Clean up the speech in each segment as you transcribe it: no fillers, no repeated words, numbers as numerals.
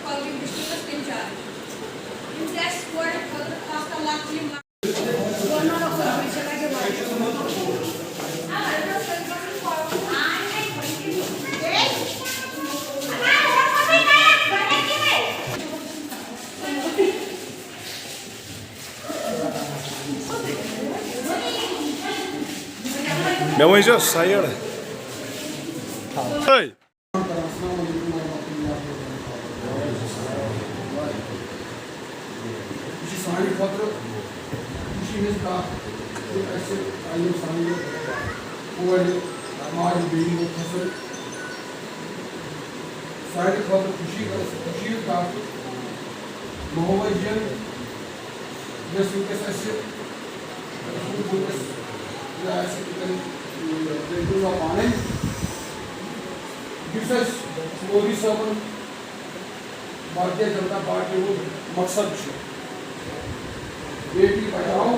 college district तीन चार test code खास कर लाख मैं वहीं जो साइड है सानी खतर खुशी हज कत सानी कोर माज बेटी वो फसल सारे खतर खुशी कत मोहम्मद जन यस वस पाने मोदी साहब भारतीय जनता पार्टी वो मकसद बेटी पढ़ाओ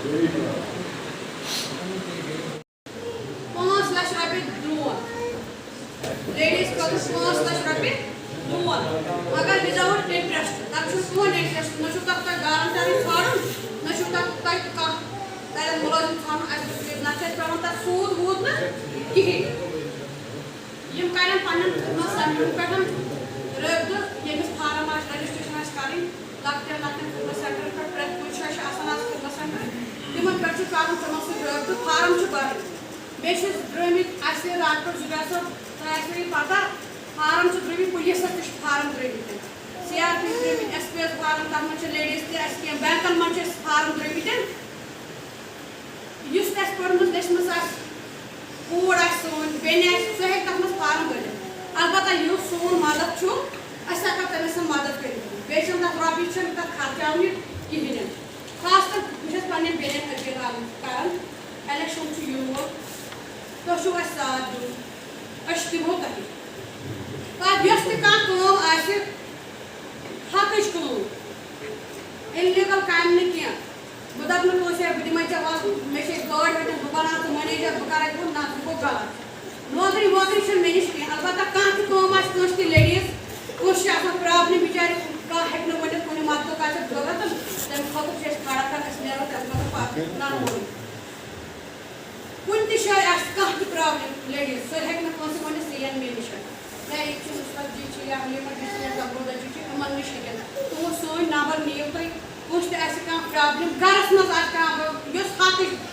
बेटी 5 लाख रुपये लोन लेडीज को 5 लाख रुपये लोन मगर विदाउट इंटरेस्ट तब कौन इंटरेस्ट न तक गारंटी फार्म न तक मुलाजिम फार्म ना सूद वूद ना कहें करें सेंटर पे रबत यमिस फार्म रजिस्ट्रेशन कर लक्टन खिदमत सेंटर पे प्रत कुछ खिदमत सेंटर तिमन पे कर तमन रबत फार्म भर बे द्रमित रात पे जुबैर सब तह पता फार्म द्रमित पुलिस फार्म द्रमित CRP द्रमित SPS फार्म तथ मे लेडीज तह बैंकन मन फार्म द्रमित पढ़मुत लेचम कूर सोन बेन सह तथ मज फार्म भर अलबत् युस सोन मदद हको तमिस मदद कर तथ रपये तथ खर्चाने कहें खास कर बहुत पे बेन अपील कर इलेक्शन यून तुम साथ दिन दिमो तह यस तम हक इलीगल काम कह बह दप बह दिमे मे गाड़ वटन बह बना तो मैनेजर बह कर ना गो गलत नौकरी वोकरी मे नश कह अलबत् कम लेडीज कुछ प्रॉब्लम बिचार कह हे वन कुछ मदद का जरूरत तम खुद खड़ा कर नो तम नान मोन कुन तय कह प्रॉब्लम लेडीज सो हे वन वन मे नश या ये मुस्तक जी या हलीमा जी जबरोदा जी इन नश तुम सोन नंबर नीव तुम कुछ प्रॉब्लम गरस मज हक